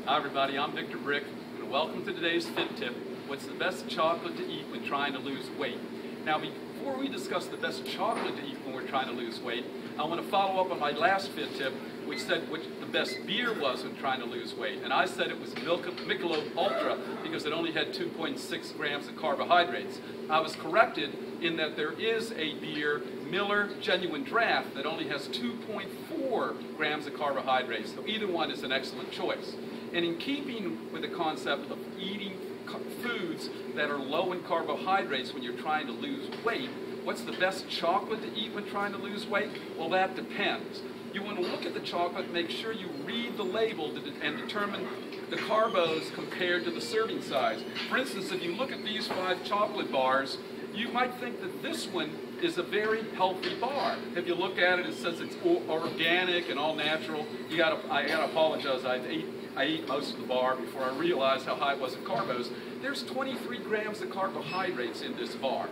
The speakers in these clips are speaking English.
Hi everybody, I'm Victor Brick, and welcome to today's Fit Tip, what's the best chocolate to eat when trying to lose weight. Now before we discuss the best chocolate to eat when we're trying to lose weight, I want to follow up on my last Fit Tip, which said what the best beer was when trying to lose weight. And I said it was Michelob Ultra because it only had 2.6 grams of carbohydrates. I was corrected in that there is a beer, Miller Genuine Draft, that only has 2.4 grams of carbohydrates. So either one is an excellent choice. And in keeping with the concept of eating foods that are low in carbohydrates when you're trying to lose weight, what's the best chocolate to eat when trying to lose weight? Well, that depends. You want to look at the chocolate, make sure you read the label and determine the carbos compared to the serving size. For instance, if you look at these 5 chocolate bars, you might think that this one is a very healthy bar. If you look at it, it says it's organic and all natural. I gotta apologize. I ate most of the bar before I realized how high it was in carbos. There's 23 grams of carbohydrates in this bar.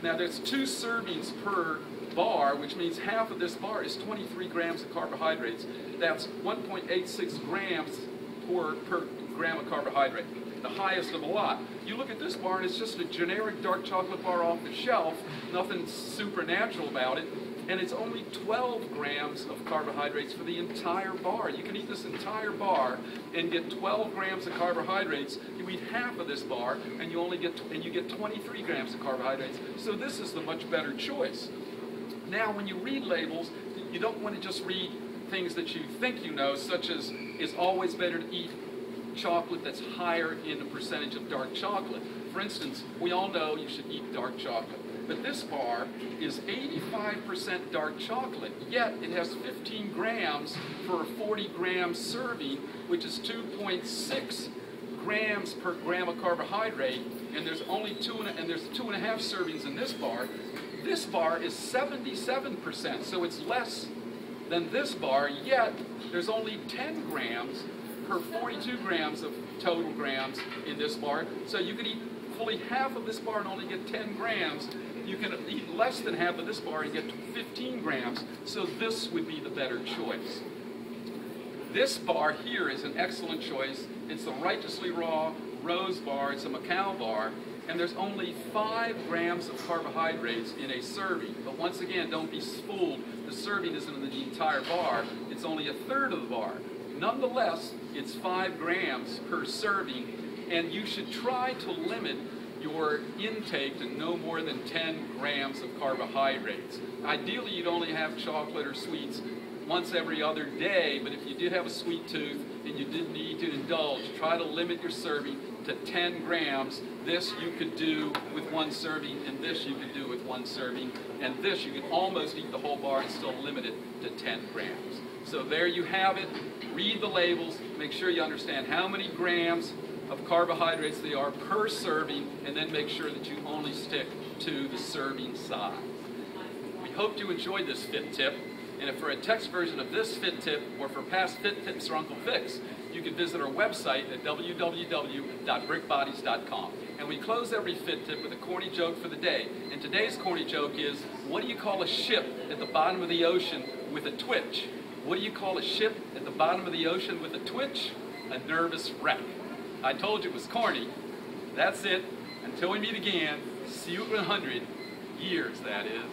Now there's 2 servings per bar, which means half of this bar is 23 grams of carbohydrates. That's 1.86 grams per gram of carbohydrate, the highest of a lot. You look at this bar and it's just a generic dark chocolate bar off the shelf, nothing supernatural about it, and it's only 12 grams of carbohydrates for the entire bar. You can eat this entire bar and get 12 grams of carbohydrates. You eat half of this bar and you get 23 grams of carbohydrates. So this is the much better choice. Now, when you read labels, you don't want to just read things that you think you know, such as it's always better to eat chocolate that's higher in the percentage of dark chocolate. For instance, we all know you should eat dark chocolate. But this bar is 85% dark chocolate, yet it has 15 grams for a 40-gram serving, which is 2.6 grams per gram of carbohydrate, and there's only 2.5 servings in this bar. This bar is 77%, so it's less than this bar, yet there's only 10 grams per 42 grams of total grams in this bar. So you could eat fully half of this bar and only get 10 grams. You can eat less than half of this bar and get 15 grams, so this would be the better choice. This bar here is an excellent choice. It's the Righteously Raw Rose Bar. It's a Macau bar, and there's only 5 grams of carbohydrates in a serving. But once again, don't be fooled. The serving isn't in the entire bar. It's only a third of the bar. Nonetheless, it's 5 grams per serving, and you should try to limit your intake to no more than 10 grams of carbohydrates. Ideally, you'd only have chocolate or sweets once every other day, but if you did have a sweet tooth and you did need to indulge, try to limit your serving to 10 grams. This you could do with 1 serving, and this you could do with 1 serving, and this you could almost eat the whole bar and still limit it to 10 grams. So there you have it. Read the labels, make sure you understand how many grams of carbohydrates they are per serving, and then make sure that you only stick to the serving size. We hope you enjoyed this Fit Tip, and if for a text version of this Fit Tip or for past Fit Tips or Uncle Vic's, you can visit our website at www.brickbodies.com. And we close every Fit Tip with a corny joke for the day. And today's corny joke is, what do you call a ship at the bottom of the ocean with a twitch? What do you call a ship at the bottom of the ocean with a twitch? A nervous wreck. I told you it was corny. That's it. Until we meet again, see you in 100 years, that is.